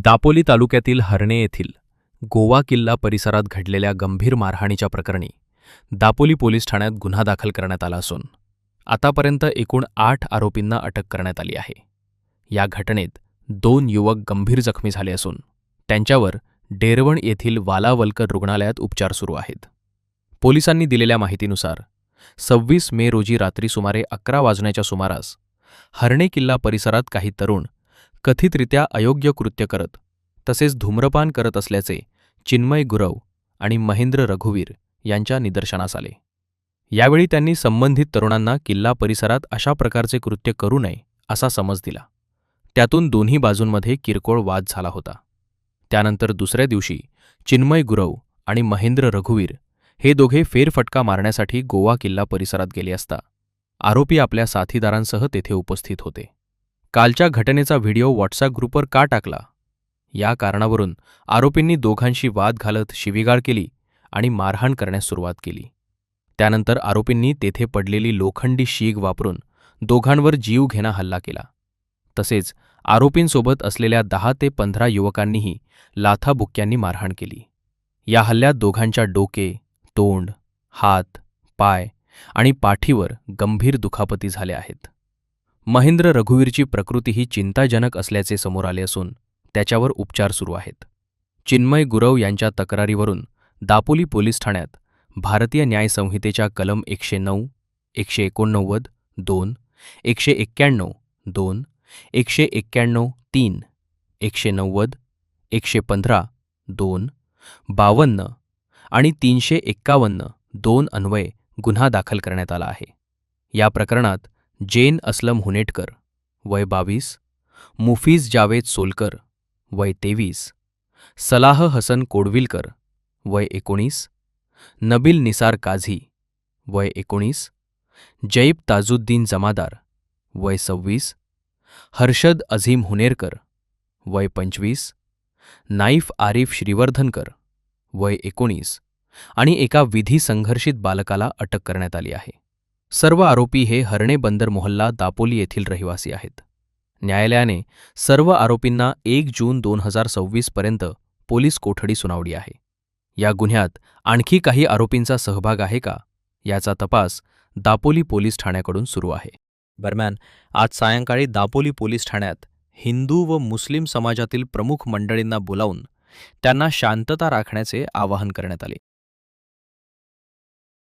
दापोली तालुक्यातील हर्णे येथील गोवा किल्ला परिसरात घडलेल्या गंभीर मारहाणीच्या प्रकरणी दापोली पोलीस ठाण्यात गुन्हा दाखल करण्यात आला असून आतापर्यंत एकूण 8 आरोपींना अटक करण्यात आली आहे. या घटनेत 2 युवक गंभीर जखमी झाले असून त्यांच्यावर डेरवण येथील वालावलकर रुग्णालयात उपचार सुरू आहेत. पोलिसांनी दिलेल्या माहितीनुसार 26 मे रोजी रात्री सुमारे 11 वाजण्याच्या सुमारास हर्णे किल्ला परिसरात काही तरुण कथितरित्या अयोग्य कृत्य करत तसेच धूम्रपान करत असल्याचे चिन्मय गुरव आणि महेंद्र रघुवीर यांच्या निदर्शनास आले. यावेळी त्यांनी संबंधित तरुणांना किल्ला परिसरात अशा प्रकारचे कृत्य करू नये असा समज दिला. त्यातून दोन्ही बाजूंमध्ये किरकोळ वाद झाला होता. त्यानंतर दुसऱ्या दिवशी चिन्मय गुरव आणि महेंद्र रघुवीर हे दोघे फेरफटका मारण्यासाठी गोवा किल्ला परिसरात गेले असता आरोपी आपल्या साथीदारांसह तेथे उपस्थित होते. कालच्या घटनेचा व्हिडिओ व्हॉट्सअप ग्रुपवर का टाकला या कारणावरून आरोपींनी दोघांशी वाद घालत शिवीगाळ केली आणि मारहाण करण्यास सुरुवात केली. त्यानंतर आरोपींनी तेथे पडलेली लोखंडी शीग वापरून दोघांवर जीवघेणा हल्ला केला. तसेच आरोपींसोबत असलेल्या 10 ते 15 युवकांनीही लाथाबुक्क्यांनी मारहाण केली. या हल्ल्यात दोघांच्या डोके, तोंड, हात, पाय आणि पाठीवर गंभीर दुखापती झाल्या आहेत. महेंद्र रघुवीरची प्रकृतीही चिंताजनक असल्याचे समोर आले असून त्याच्यावर उपचार सुरू आहेत. चिन्मय गुरव यांच्या तक्रारीवरून दापोली पोलीस ठाण्यात भारतीय न्याय संहितेच्या कलम 109, 189, 2, 191, 2, 191, 3, 190, 115, 2, 52 आणि 351, 2 अन्वये गुन्हा दाखल करण्यात आला आहे. या प्रकरणात जेन असलम हुनेटकर वय 22, मुफीज जावेद सोलकर वय 23, सलाह हसन कोडविलकर वय 19, नबील निसार काझी वय 19, जैब ताजुद्दीन जमादार वय 26, हर्षद अझीम हुनेरकर वय 25, नाईफ आरिफ श्रीवर्धनकर वय 19 आणि एका विधी संघर्षित बालकाला अटक करण्यात आली आहे. सर्व आरोपी हे हर्णे बंदर मोहल्ला दापोली येथील रहिवासी आहेत. न्यायालयाने सर्व आरोपींना 1 जून 2026 पर्यंत पोलीस कोठडी सुनावली आहे. या गुन्ह्यात आणखी काही आरोपींचा सहभाग आहे का याचा तपास दापोली पोलीस ठाण्याकडून सुरू आहे. दरम्यान आज सायंकाळी दापोली पोलीस ठाण्यात हिंदू व मुस्लिम समाजातील प्रमुख मंडळींना बोलावून त्यांना शांतता राखण्याचे आवाहन करण्यात आले.